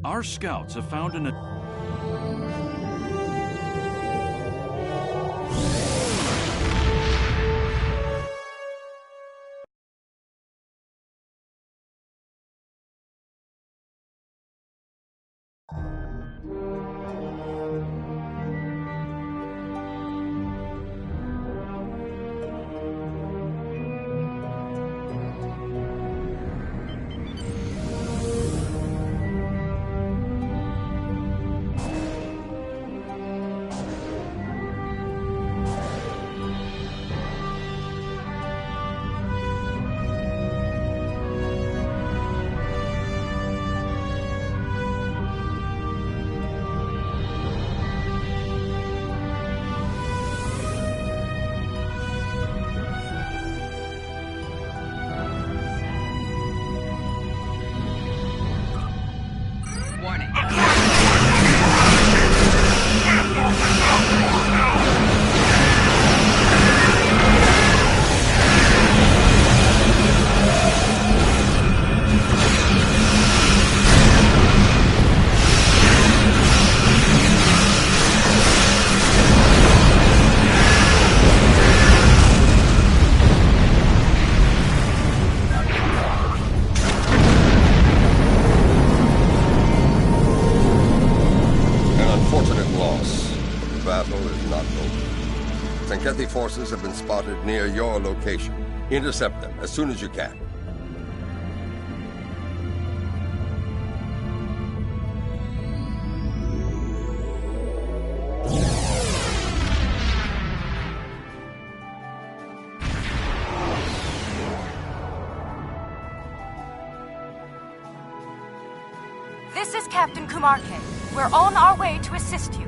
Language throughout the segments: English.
Our scouts have found an... Enemy forces have been spotted near your location. Intercept them as soon as you can. This is Captain Kumarke. We're on our way to assist you.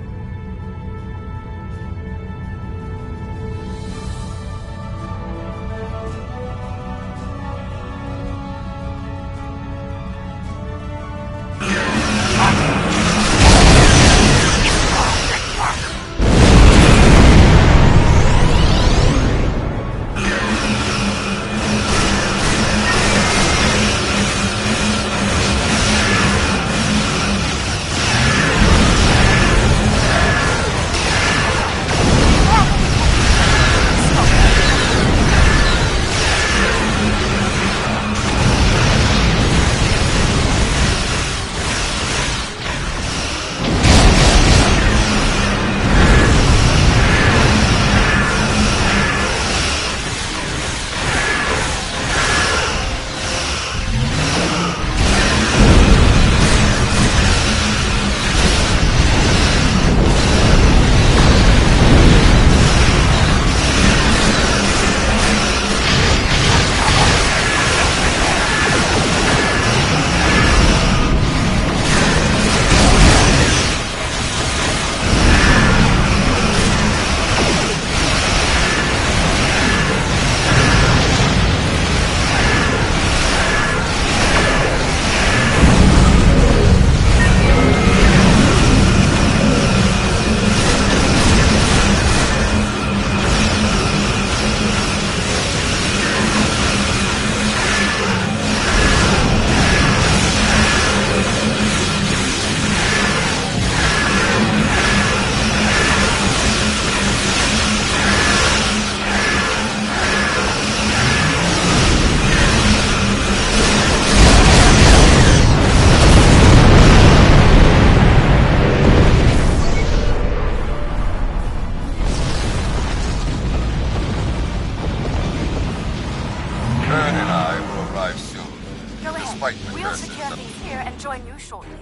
We'll secure things here and join you shortly.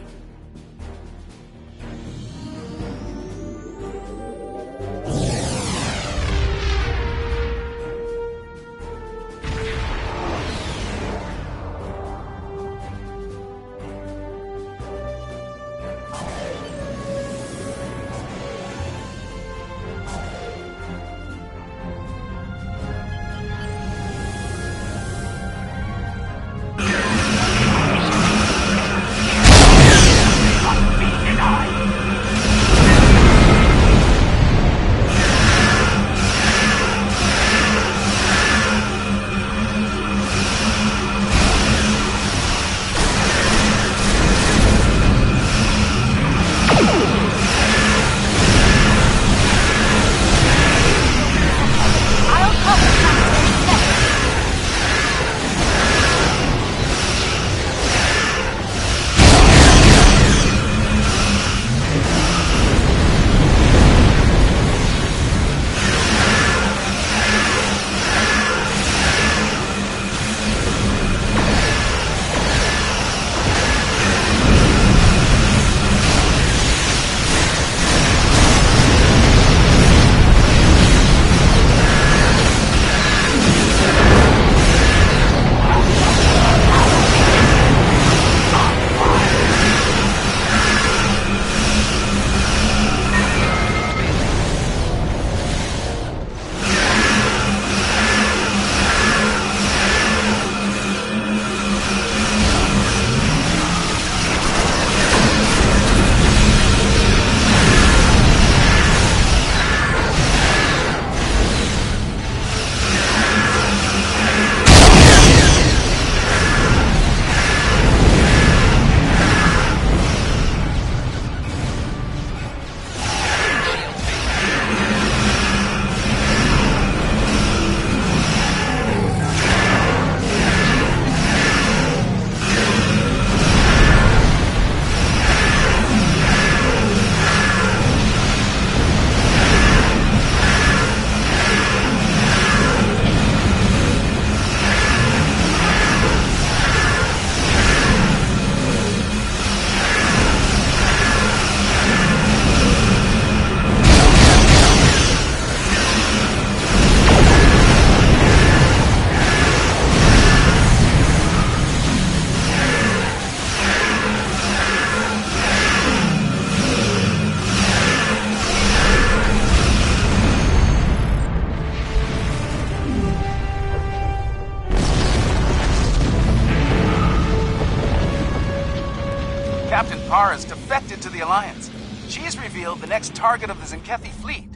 Kara's defected to the Alliance. She's revealed the next target of the Zenkethi fleet,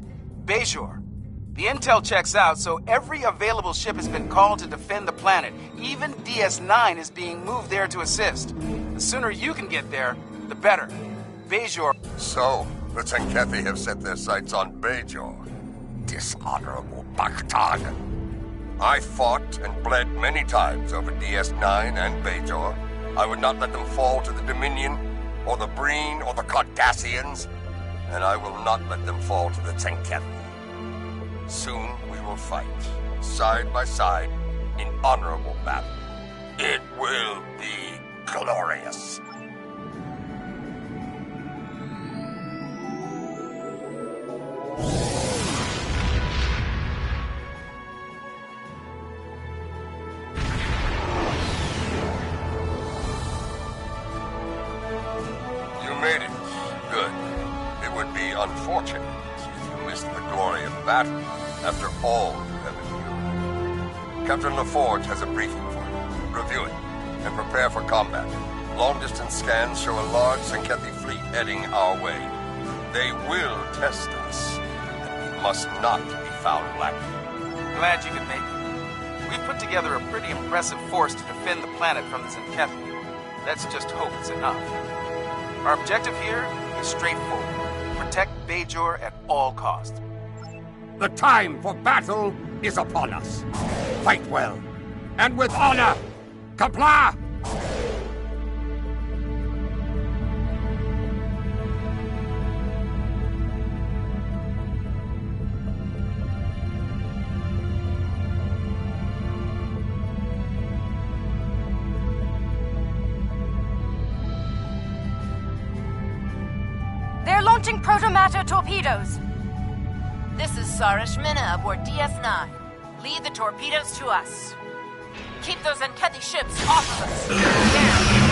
Bajor. The intel checks out, so every available ship has been called to defend the planet. Even DS-9 is being moved there to assist. The sooner you can get there, the better. Bajor... So, the Zenkethi have set their sights on Bajor. Dishonorable bastard. I fought and bled many times over DS-9 and Bajor. I would not let them fall to the Dominion, or the Breen, or the Cardassians, and I will not let them fall to the Zenkethi. Soon we will fight, side by side, in honorable battle. It will be glorious. You made it. Good. It would be unfortunate if you missed the glory of battle after all you have endured. Captain LaForge has a briefing for you. Review it and prepare for combat. Long-distance scans show a large Zenkethi fleet heading our way. They will test us, and we must not be found lacking. Glad you could make it. We've put together a pretty impressive force to defend the planet from the Zenkethi. Let's just hope it's enough. Our objective here is straightforward. Protect Bajor at all costs. The time for battle is upon us. Fight well, and with honor. Comply! They're launching protomatter torpedoes. This is Sarish Minna aboard DS-9. Lead the torpedoes to us. Keep those Zenkethi ships off of us. Down.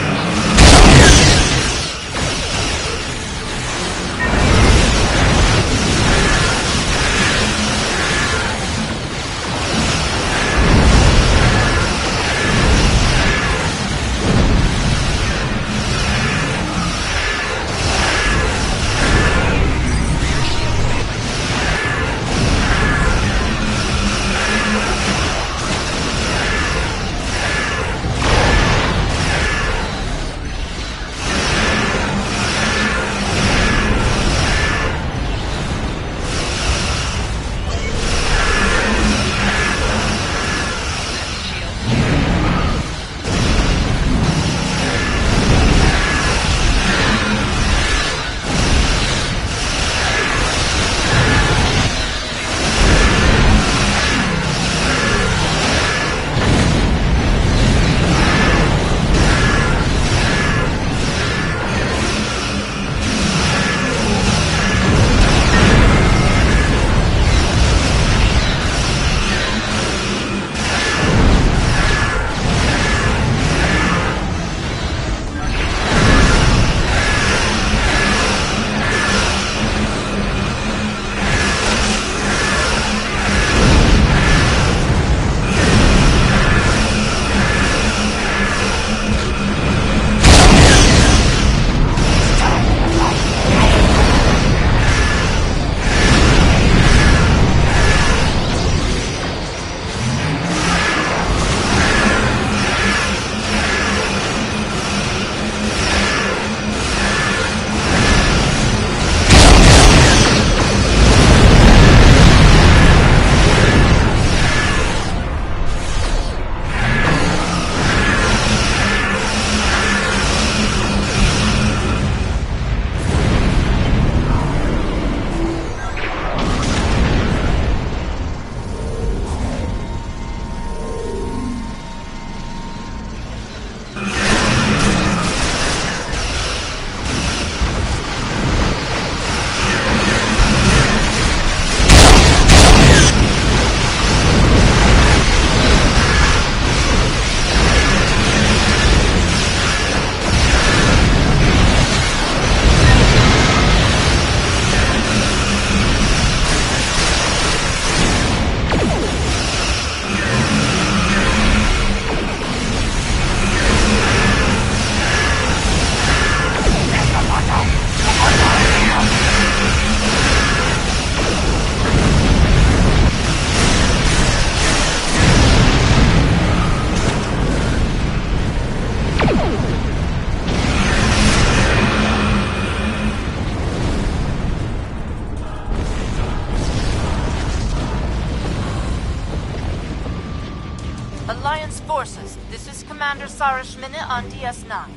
Alliance forces, this is Commander Sarish Minna on DS9.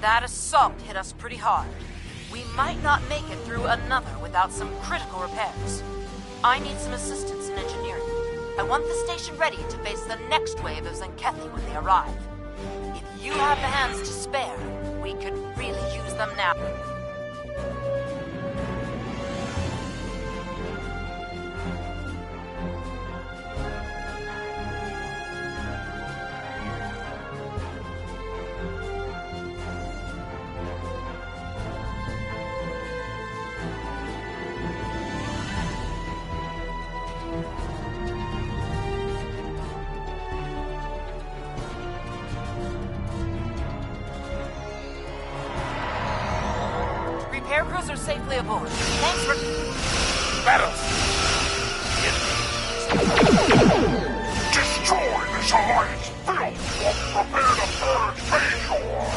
That assault hit us pretty hard. We might not make it through another without some critical repairs. I need some assistance in engineering. I want the station ready to face the next wave of Zenkethi when they arrive. If you have the hands to spare, we could really use them now. Air cruiser safely aboard. Thanks for... Battles! Destroy this alliance filth or prepare to purge Bajor!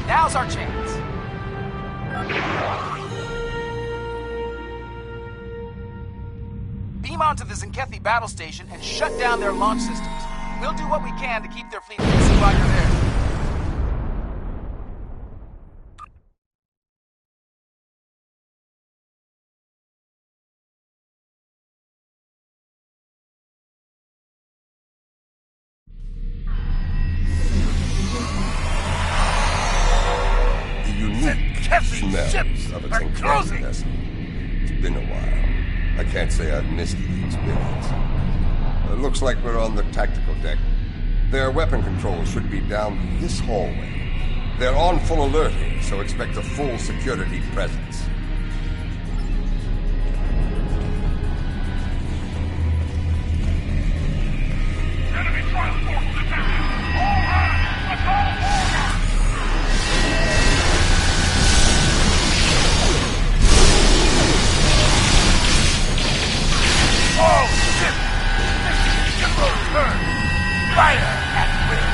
Now's our chance. Beam onto the Zenkethi battle station and shut down their launch systems. We'll do what we can to keep their fleet busy while you're there. Smells of a Zenkethi vessel. It's been a while. I can't say I've missed the experience. It looks like we're on the tactical deck. Their weapon controls should be down this hallway. They're on full alert here, so expect a full security presence. Enemy transport detected! All hands, let's all order! Oh, shit! This is Scylla's turn! fire at will.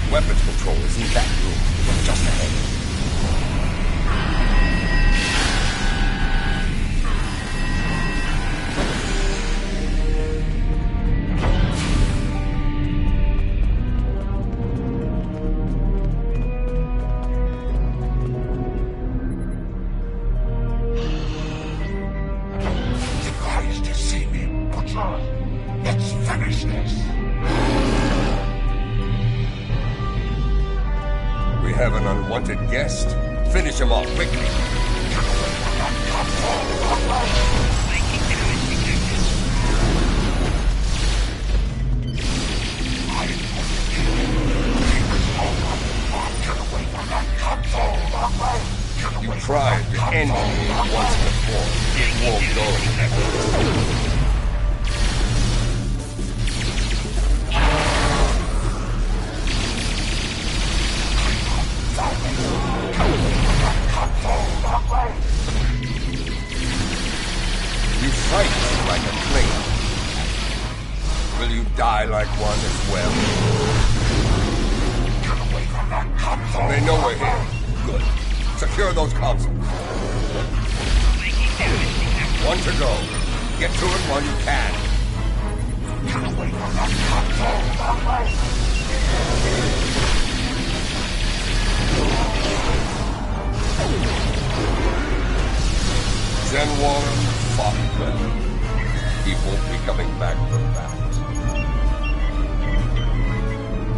Weapons control is in that room, just ahead. Surprised to see me, Butcher. Let's finish this. We have an unwanted guest. Finish him off quickly. You tried to end me once before. It won't go. You fight like a flame. Will you die like one as well? They know we're here. Good. Secure those consoles. One to go. Get to it while you can. Zenwar fought well. He won't be coming back from that.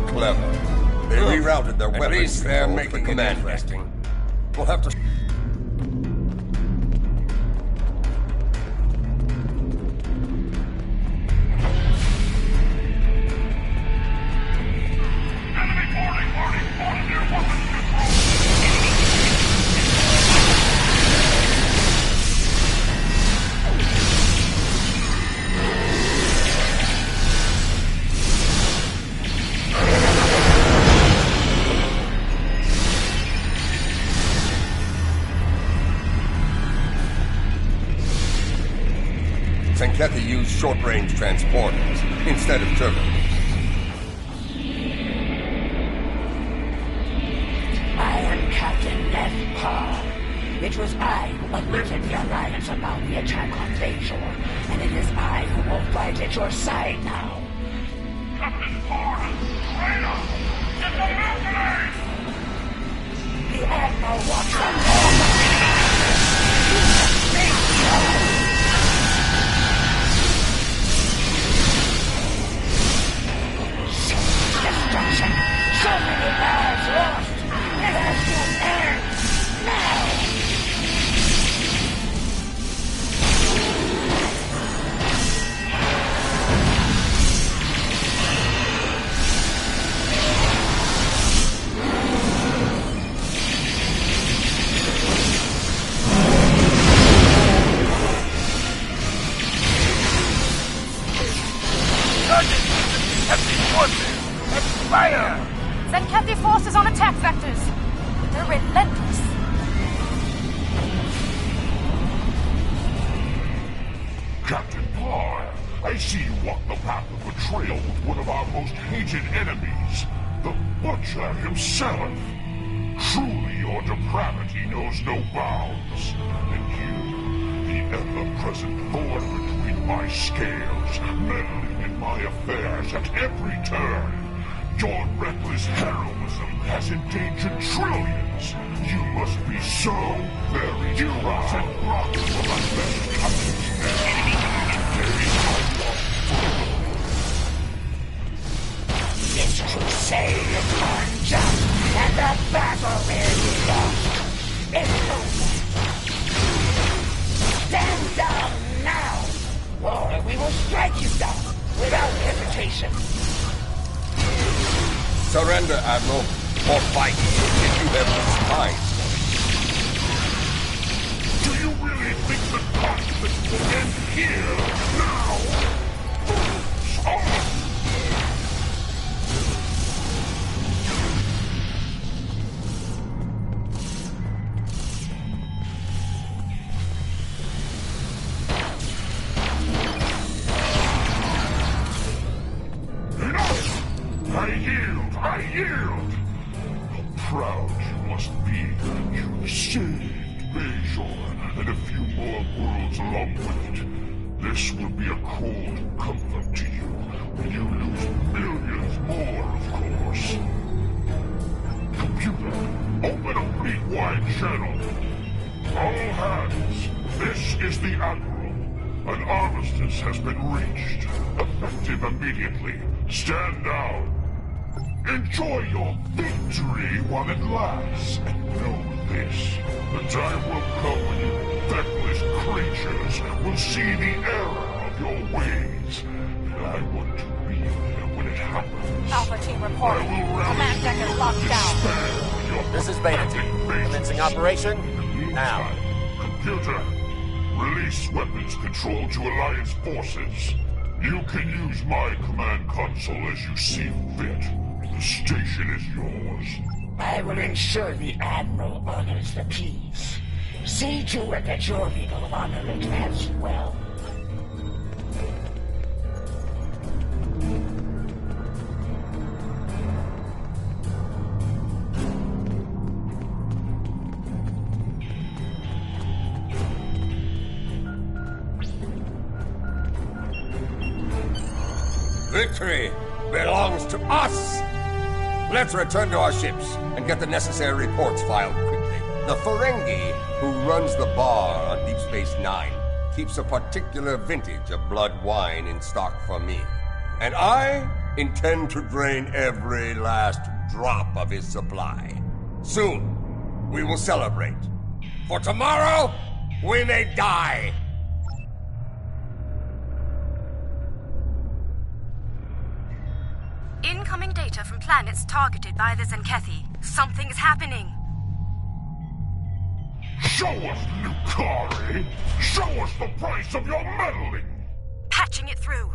Clever. They rerouted their weapons. At least they're making it interesting. We'll have to... Enemy boarding party on their weapons control. Kathy used short-range transporters instead of turbines. I am Captain Ned Paul. It was I who alerted the Alliance about the attack on Bajor, and it is I who will fight at your side now. Captain Parr, traitor! It's a mercenary! The Admiral wants them all. Destruction! So many lives lost! It has to end! Now! Fire! Zenkethi forces on attack vectors. They're relentless. Captain Parr, I see you walk the path of betrayal with one of our most hated enemies, the Butcher himself. Truly, your depravity knows no bounds. And you, the ever-present thorn between my scales, meddling in my affairs at every turn. Your reckless heroism has endangered trillions. You must be so very generous and rotten for my best captain's men. This crusade is unjust, and the battle is lost. It's over. Stand down now, or we will strike you down without hesitation. Surrender, Admiral, or fight if you have the spine. Do you really think the conflict will end here? more worlds along with it. This will be a cold comfort to you when you lose millions more, of course. Computer, open a fleet-wide channel. All hands, this is the Admiral. An armistice has been reached. Effective immediately. Stand down. Enjoy your victory while it lasts. And know this. The time will come when you feckless creatures will see the error of your ways. And I want to be there when it happens. Alpha team reporting. Command deck is locked down. This is Beta Team. Commencing operation now. Computer, release weapons control to Alliance forces. You can use my command console as you see fit. The station is yours. I will ensure the Admiral honors the peace. See to it that your people honor it as well. Victory belongs to us! Let's return to our ships and get the necessary reports filed quickly. The Ferengi, who runs the bar on Deep Space Nine, keeps a particular vintage of blood wine in stock for me. And I intend to drain every last drop of his supply. Soon, we will celebrate. For tomorrow, we may die! Incoming data from planets targeted by the Zenkethi. Something's happening. Show us, Lucari! Show us the price of your meddling! Patching it through.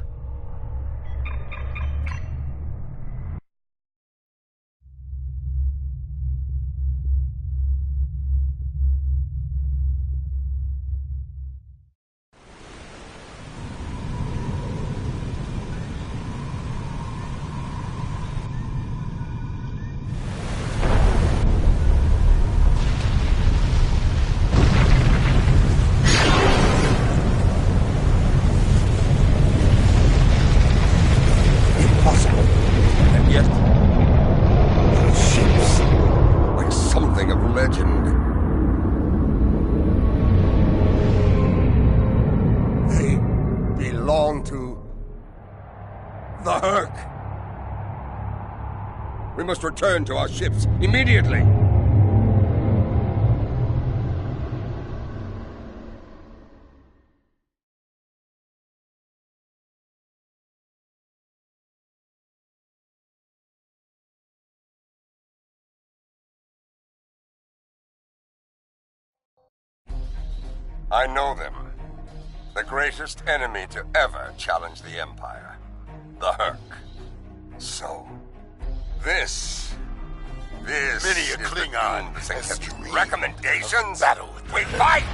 We must return to our ships immediately. I know them. The greatest enemy to ever challenge the Empire. The Herc. So, this Many a is Klingon the has Zenkethi dreamed recommendations. of battle with We fight!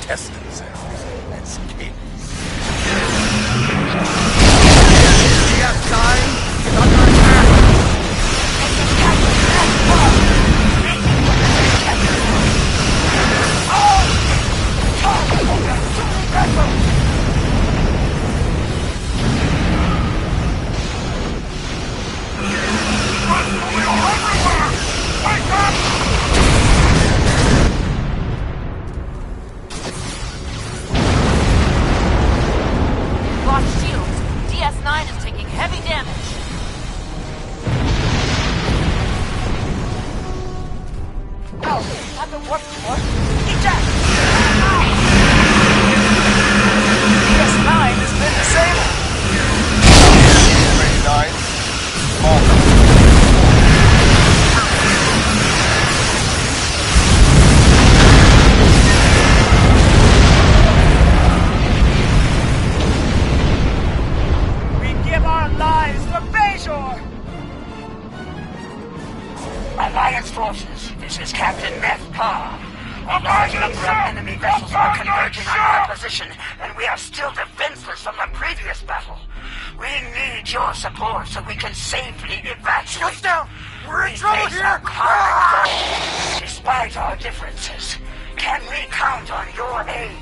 test themselves as kings. DS9 is under attack! Lost shields. DS9 is taking heavy damage. Oh, haven't worked before. Eject! DS9 has been disabled. Space 9, small. Alliance forces, this is Captain Meth Pa. A large number of enemy vessels are converging on our position, and we are still defenseless from the previous battle. We need your support so we can safely evacuate. What's down? We're in We trouble face here! a common foe. Despite our differences, can we count on your aid?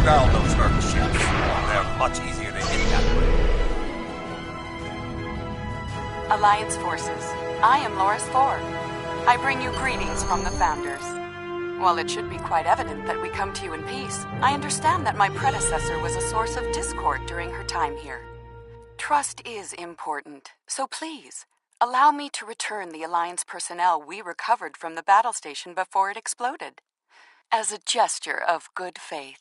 slow down those Herc ships. They're much easier to hit that way. Alliance forces, I am Loris Ford. I bring you greetings from the Founders. While it should be quite evident that we come to you in peace, I understand that my predecessor was a source of discord during her time here. Trust is important, so please, allow me to return the Alliance personnel we recovered from the battle station before it exploded, as a gesture of good faith.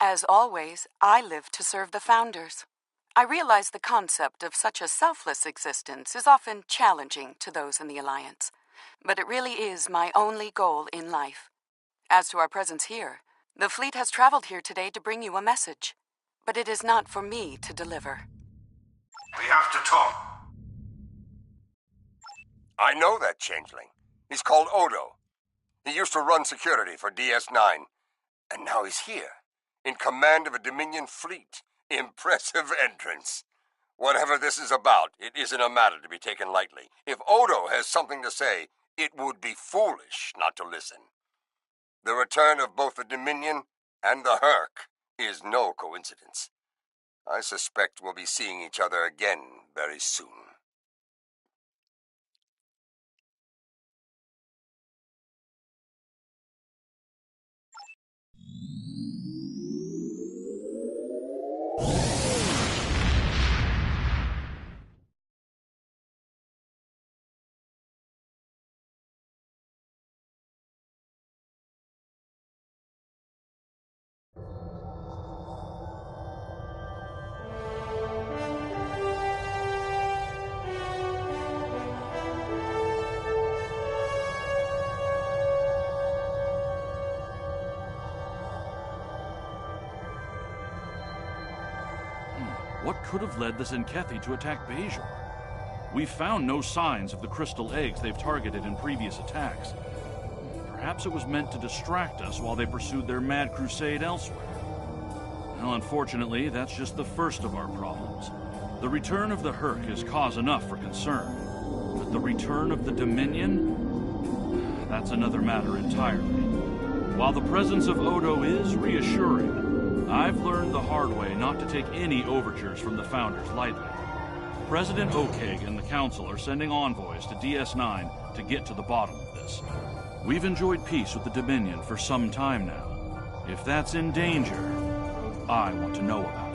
As always, I live to serve the Founders. I realize the concept of such a selfless existence is often challenging to those in the Alliance, but it really is my only goal in life. As to our presence here, the fleet has traveled here today to bring you a message, but it is not for me to deliver. We have to talk. I know that changeling. He's called Odo. He used to run security for DS9, and now he's here, in command of a Dominion fleet. Impressive entrance. Whatever this is about, it isn't a matter to be taken lightly. If Odo has something to say, it would be foolish not to listen. The return of both the Dominion and the Herc is no coincidence. I suspect we'll be seeing each other again very soon. What could have led the Zenkethi to attack Bajor? We've found no signs of the crystal eggs they've targeted in previous attacks. Perhaps it was meant to distract us while they pursued their mad crusade elsewhere. Well, unfortunately, that's just the first of our problems. The return of the Herc is cause enough for concern. But the return of the Dominion? That's another matter entirely. While the presence of Odo is reassuring, I've learned the hard way not to take any overtures from the Founders lightly. President Okeg and the Council are sending envoys to DS9 to get to the bottom of this. We've enjoyed peace with the Dominion for some time now. If that's in danger, I want to know about it.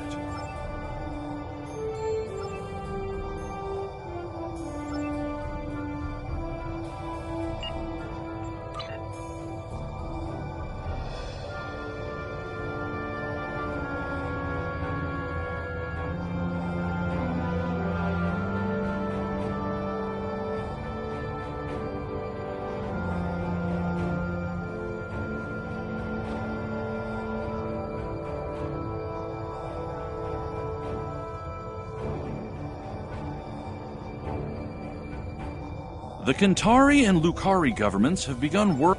The Kentari and Lukari governments have begun work.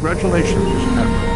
Congratulations, Admiral.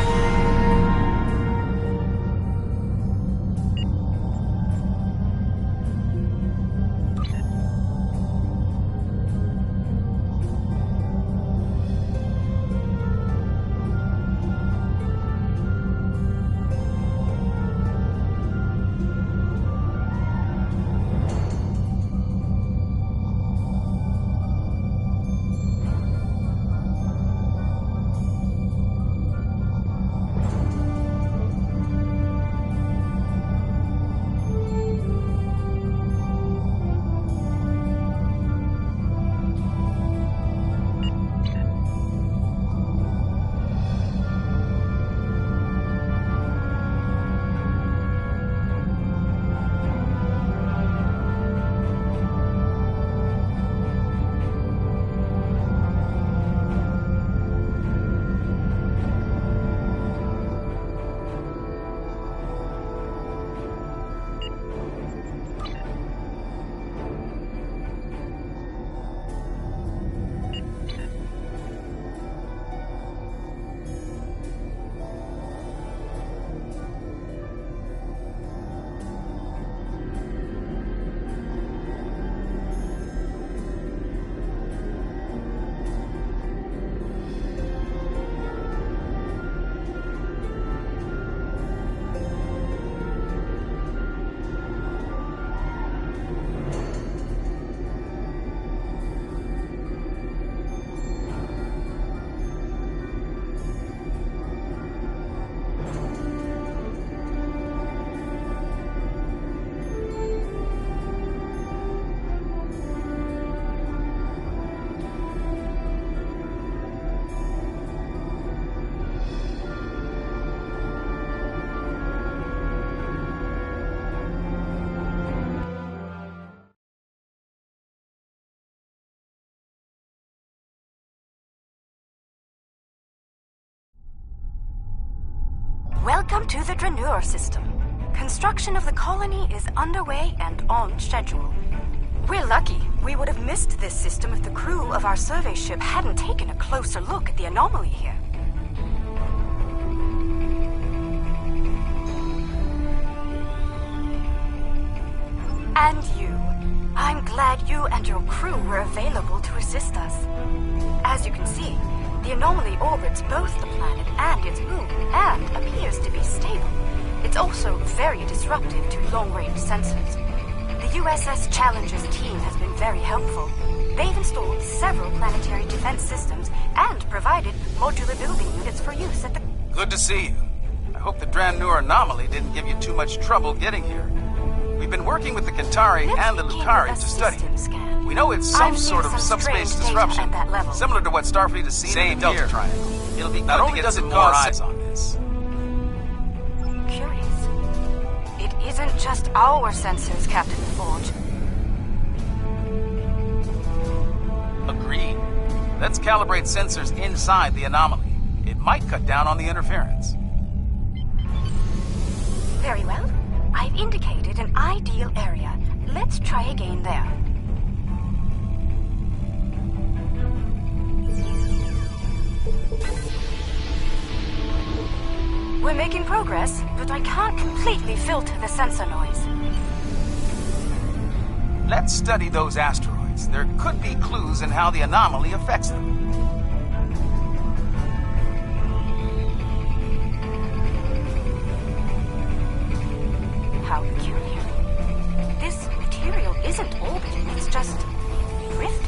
Welcome to the Draeneur system. Construction of the colony is underway and on schedule. We're lucky. We would have missed this system if the crew of our survey ship hadn't taken a closer look at the anomaly here. And you. I'm glad you and your crew were available to assist us. As you can see, the anomaly orbits both the planet and its moon, and appears to be stable. It's also very disruptive to long-range sensors. The USS Challenger's team has been very helpful. They've installed several planetary defense systems and provided modular building units for use at the... Good to see you. I hope the Draeneur anomaly didn't give you too much trouble getting here. We've been working with the Kentari and the Lutari to study it. We know it's some sort of subspace disruption, similar to what Starfleet has seen in the Delta Triangle. It'll be not only does it more eyes on this. Curious. It isn't just our sensors, Captain Forge. Agreed. Let's calibrate sensors inside the anomaly. It might cut down on the interference. Very well. I've indicated an ideal area. Let's try again there. We're making progress, but I can't completely filter the sensor noise. Let's study those asteroids. There could be clues in how the anomaly affects them. How peculiar. This material isn't orbiting, it's just drifting.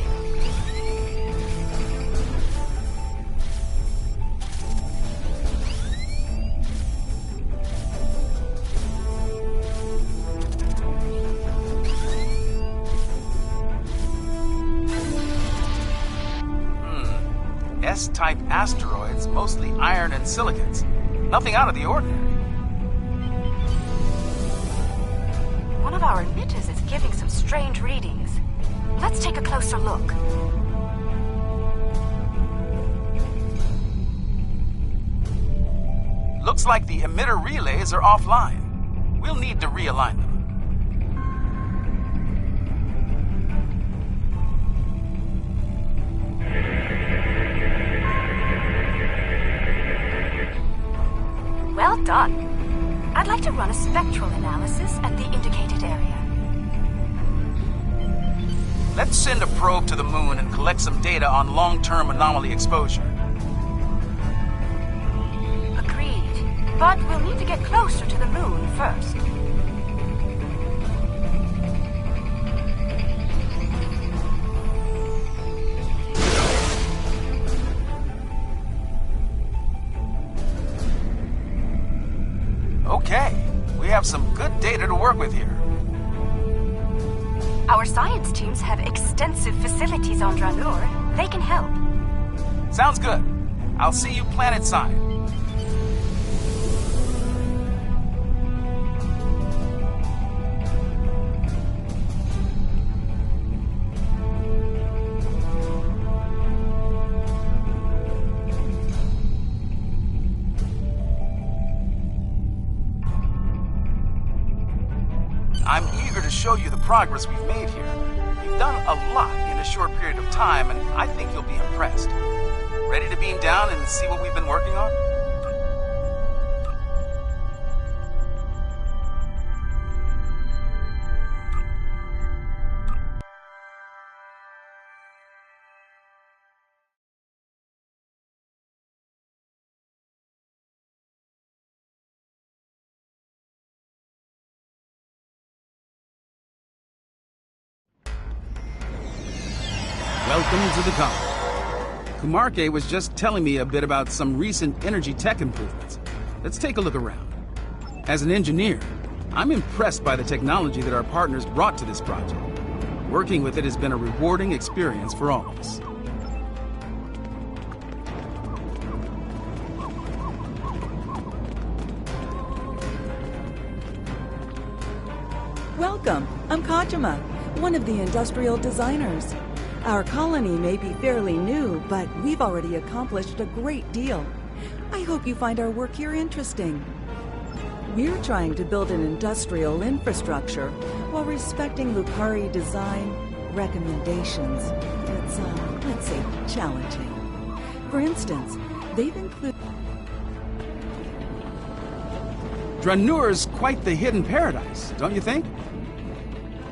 S-type asteroids, mostly iron and silicates. Nothing out of the ordinary. One of our emitters is giving some strange readings. Let's take a closer look. Looks like the emitter relays are offline. We'll need to realign them. Well done. I'd like to run a spectral analysis at the indicated area. Let's send a probe to the moon and collect some data on long-term anomaly exposure. Agreed. But we'll need to get closer to the moon first. Okay, we have some good data to work with here. Our science teams have extensive facilities on Dranur. They can help. Sounds good. I'll see you planet side. I'm eager to show you the progress we've made here. We've done a lot in a short period of time, and I think you'll be impressed. Ready to beam down and see what we've been working on? Welcome to the colony. Kumarke was just telling me a bit about some recent energy tech improvements. Let's take a look around. As an engineer, I'm impressed by the technology that our partners brought to this project. Working with it has been a rewarding experience for all of us. Welcome. I'm Kajima, one of the industrial designers. Our colony may be fairly new, but we've already accomplished a great deal. I hope you find our work here interesting. We're trying to build an industrial infrastructure while respecting Lucari design recommendations. It's, let's say, challenging. For instance, they've included... Dranur's quite the hidden paradise, don't you think?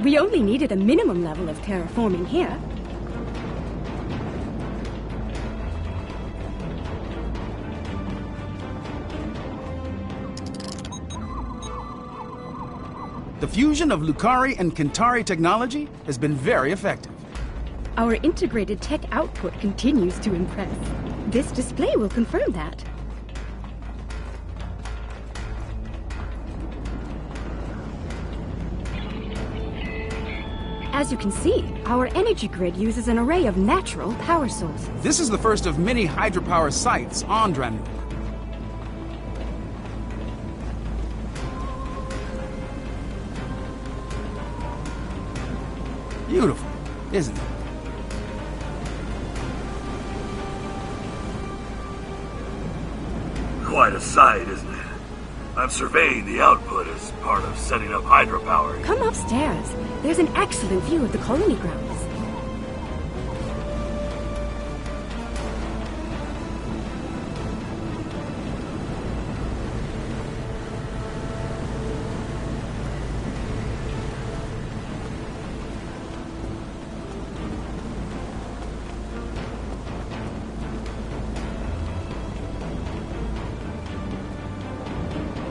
We only needed a minimum level of terraforming here. The fusion of Lucari and Kentari technology has been very effective. Our integrated tech output continues to impress. This display will confirm that. As you can see, our energy grid uses an array of natural power sources. This is the first of many hydropower sites on Dranur. Beautiful, isn't it? Quite a sight, isn't it? I'm surveying the output as part of setting up hydropower. Come upstairs. There's an excellent view of the colony grounds.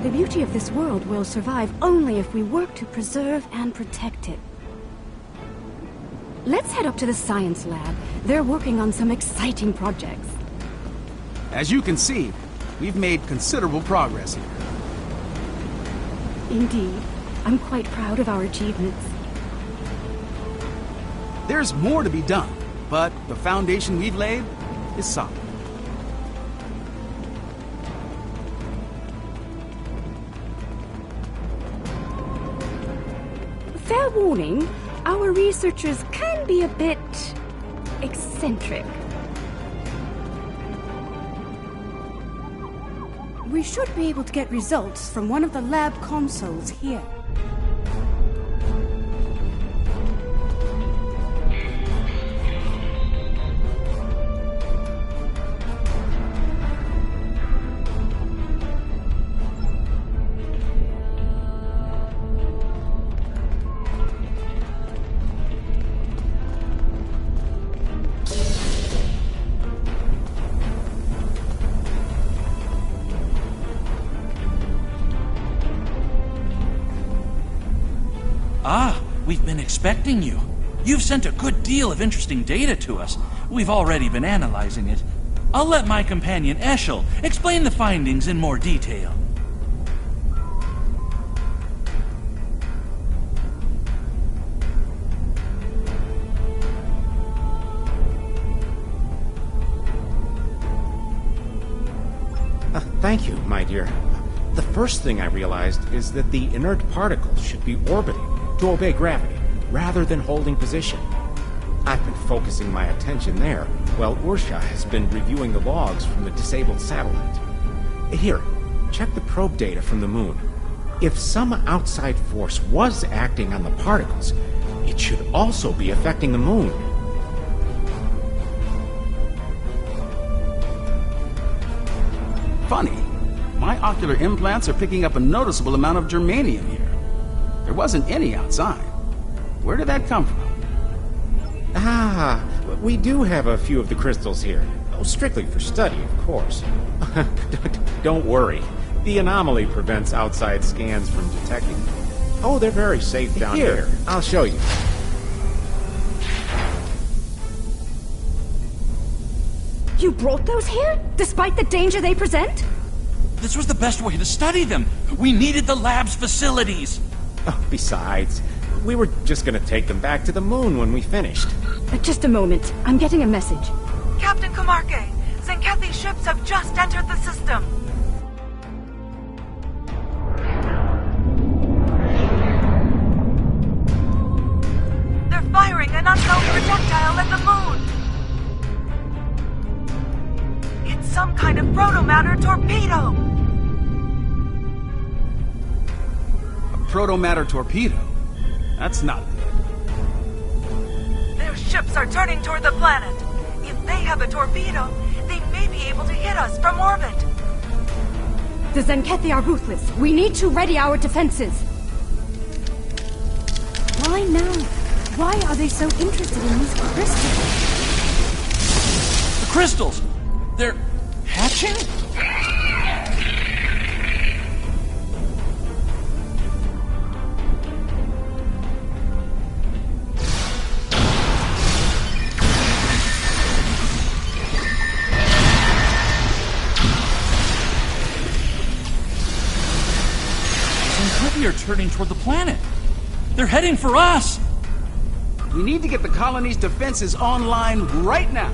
The beauty of this world will survive only if we work to preserve and protect it. Let's head up to the science lab. They're working on some exciting projects. As you can see, we've made considerable progress here. Indeed. I'm quite proud of our achievements. There's more to be done, but the foundation we've laid is solid. Fair warning, our researchers can be a bit eccentric. We should be able to get results from one of the lab consoles here. Ah, we've been expecting you. You've sent a good deal of interesting data to us. We've already been analyzing it. I'll let my companion Eshel explain the findings in more detail. Thank you, my dear. The first thing I realized is that the inert particles should be orbiting to obey gravity, rather than holding position. I've been focusing my attention there, while Ursha has been reviewing the logs from the disabled satellite. Here, check the probe data from the moon. If some outside force was acting on the particles, it should also be affecting the moon. Funny. My ocular implants are picking up a noticeable amount of germanium here. There wasn't any outside. Where did that come from? Ah, we do have a few of the crystals here. Oh, strictly for study, of course. Don't worry. The anomaly prevents outside scans from detecting them. Oh, they're very safe down here. I'll show you. You brought those here, despite the danger they present? This was the best way to study them. We needed the lab's facilities. Oh, besides, we were just gonna take them back to the moon when we finished. Just a moment. I'm getting a message. Captain Kamarke, Zenkethi's ships have just entered the system. They're firing an unknown projectile at the moon. It's some kind of protomatter torpedo. Protomatter torpedo? That's not good. Their ships are turning toward the planet. If they have a torpedo, they may be able to hit us from orbit. The Zenkethi are ruthless. We need to ready our defenses. Why now? Why are they so interested in these crystals? The crystals! They're hatching? Are turning toward the planet. They're heading for us. We need to get the colony's defenses online right now.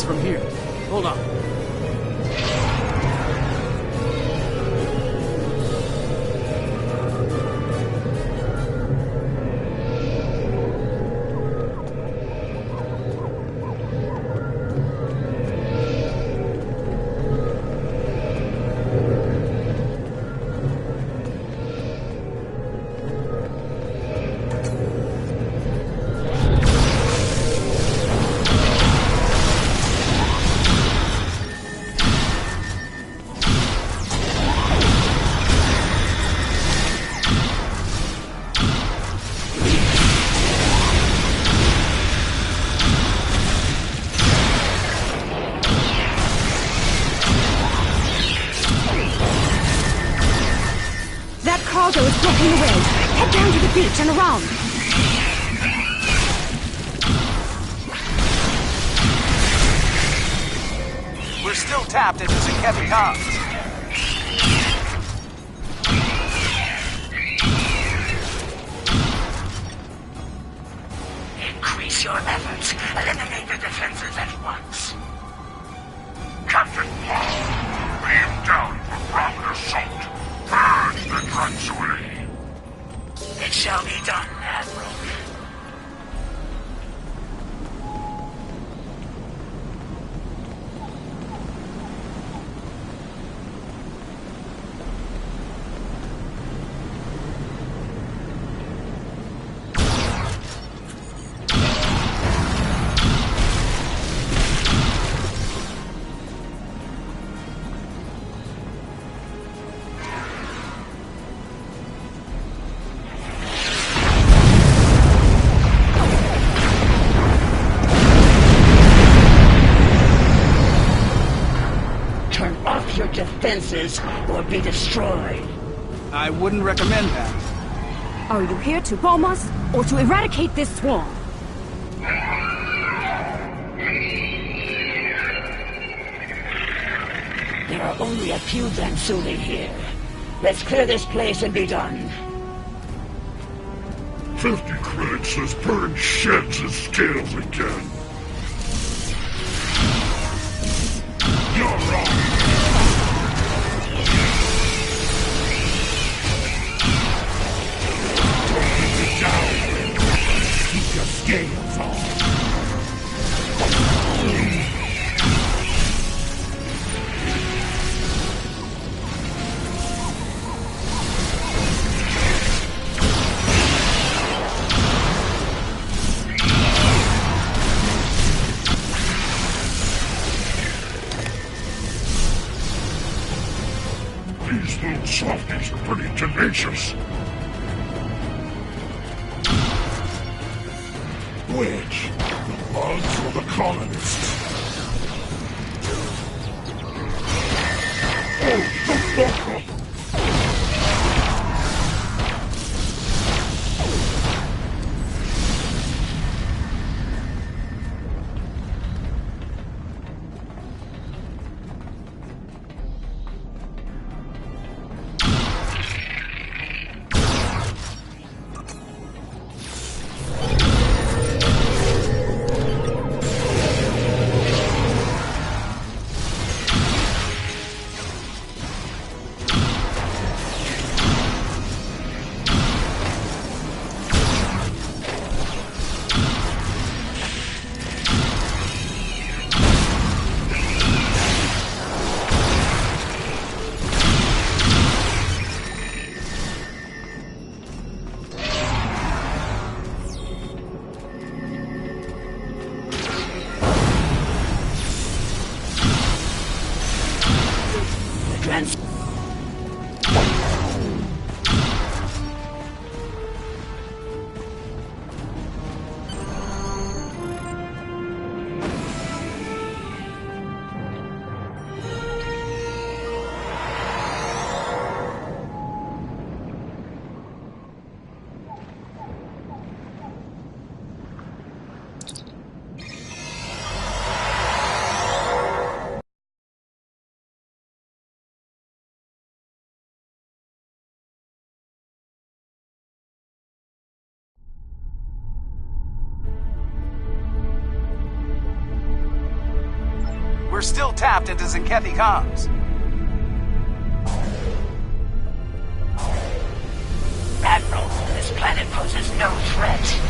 From here. Hold on. Cargo is blocking the way. Head down to the beach and around. We're still tapped into Zenkethi comms. Increase Focus your efforts. Eliminate the defenses at once. Captain Paul, beam down for rapid assault. Purge the Transuary. It shall be done, Admiral. Defenses or be destroyed. I wouldn't recommend that. Are you here to bomb us or to eradicate this swarm? There are only a few Transuary here. Let's clear this place and be done. 50 credits has burned sheds and scales again. You're wrong. Scales on. These little softies are pretty tenacious. Which? The bugs or the colonists? Oh, We're still tapped into Zenkethi comms. Admiral, this planet poses no threat.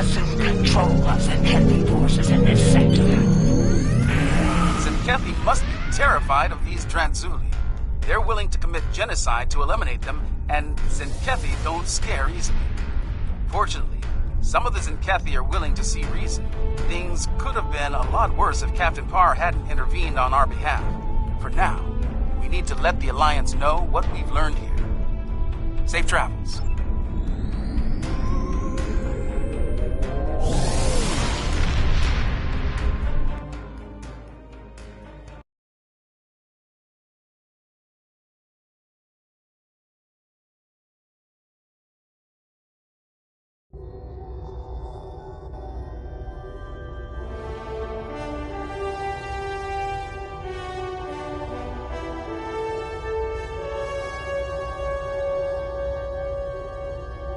assume control of Zenkethi forces in this sector. Zenkethi must be terrified of these Tranzuli. They're willing to commit genocide to eliminate them, and Zenkethi don't scare easily. Fortunately, some of the Zenkethi are willing to see reason. Things could have been a lot worse if Captain Parr hadn't intervened on our behalf. For now, we need to let the Alliance know what we've learned here. Safe travels.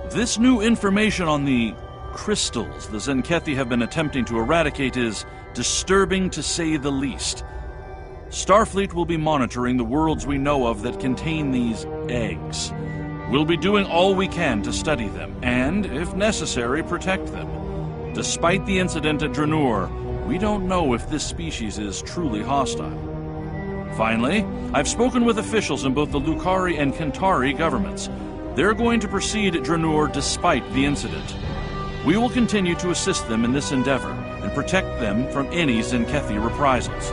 This new information on the crystals the Zenkethi have been attempting to eradicate is disturbing to say the least. Starfleet will be monitoring the worlds we know of that contain these eggs. We'll be doing all we can to study them, and, if necessary, protect them. Despite the incident at Dranur, we don't know if this species is truly hostile. Finally, I've spoken with officials in both the Lukari and Kentari governments. They're going to proceed at Dranur despite the incident. We will continue to assist them in this endeavor and protect them from any Zenkethi reprisals.